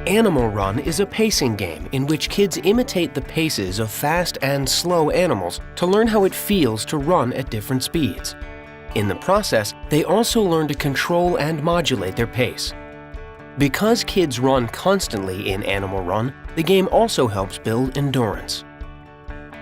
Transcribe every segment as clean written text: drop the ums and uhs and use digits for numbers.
Animal Run is a pacing game in which kids imitate the paces of fast and slow animals to learn how it feels to run at different speeds. In the process, they also learn to control and modulate their pace. Because kids run constantly in Animal Run, the game also helps build endurance.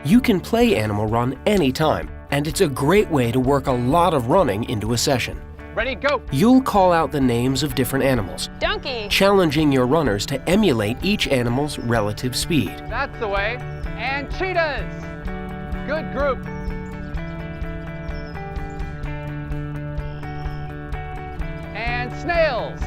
You can play Animal Run anytime, and it's a great way to work a lot of running into a session. Ready, go! You'll call out the names of different animals, Donkey. challenging your runners to emulate each animal's relative speed. That's the way. And cheetahs! Good group. And snails.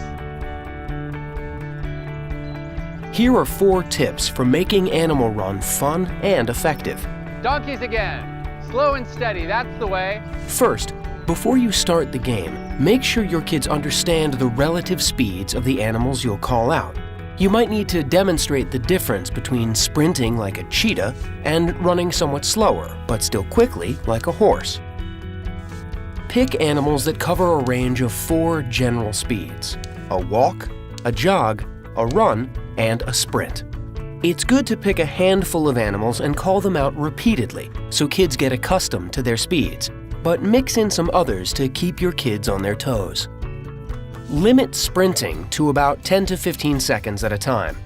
Here are 4 tips for making Animal Run fun and effective. Donkeys again. Slow and steady, that's the way. First, before you start the game, make sure your kids understand the relative speeds of the animals you'll call out. You might need to demonstrate the difference between sprinting like a cheetah and running somewhat slower, but still quickly like a horse. Pick animals that cover a range of 4 general speeds: a walk, a jog, a run, and a sprint. It's good to pick a handful of animals and call them out repeatedly so kids get accustomed to their speeds, but mix in some others to keep your kids on their toes. Limit sprinting to about 10 to 15 seconds at a time.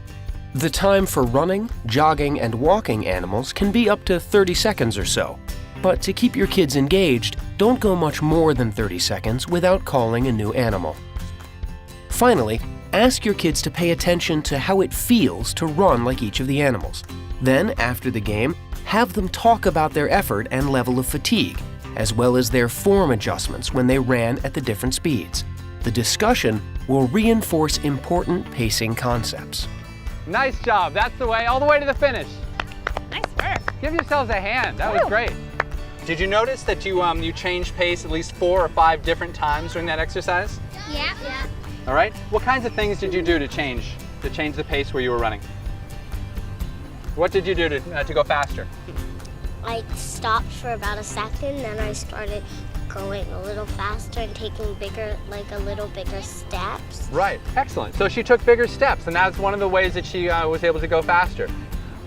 The time for running, jogging, and walking animals can be up to 30 seconds or so, but to keep your kids engaged, don't go much more than 30 seconds without calling a new animal. Finally, ask your kids to pay attention to how it feels to run like each of the animals. Then, after the game, have them talk about their effort and level of fatigue, as well as their form adjustments when they ran at the different speeds. The discussion will reinforce important pacing concepts. Nice job, that's the way, all the way to the finish. Nice work. Give yourselves a hand, that was great. Did you notice that you changed pace at least 4 or 5 different times during that exercise? Yeah. All right, what kinds of things did you do to change the pace where you were running? What did you do to go faster? I stopped for about a second, then I started going a little faster and taking a little bigger steps. Right, excellent. So she took bigger steps, and that's one of the ways that she was able to go faster.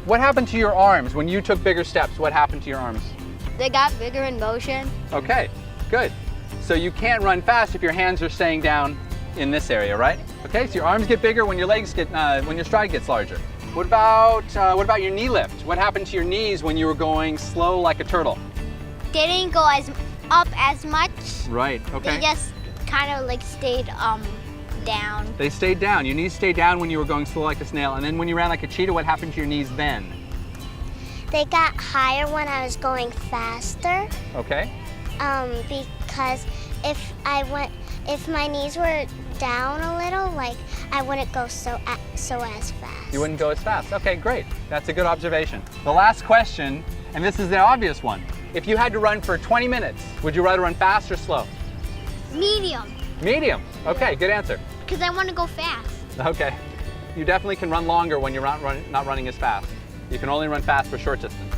What happened to your arms when you took bigger steps? What happened to your arms? They got bigger in motion. Okay, good. So you can't run fast if your hands are staying down in this area, right? Okay, so your arms get bigger when your legs get, when your stride gets larger. What about your knee lift? What happened to your knees when you were going slow like a turtle? They didn't go up as much. Right, okay. They just kind of stayed down. They stayed down. Your knees stayed down when you were going slow like a snail. And then when you ran like a cheetah, what happened to your knees then? They got higher when I was going faster. Okay. Because if my knees were down a little, I wouldn't go so as fast. You wouldn't go as fast. Okay, great. That's a good observation. The last question, and this is the obvious one. If you had to run for 20 minutes, would you rather run fast or slow? Medium. Medium. Okay, good answer. Because I want to go fast. Okay. You definitely can run longer when you're not running as fast. You can only run fast for short distance.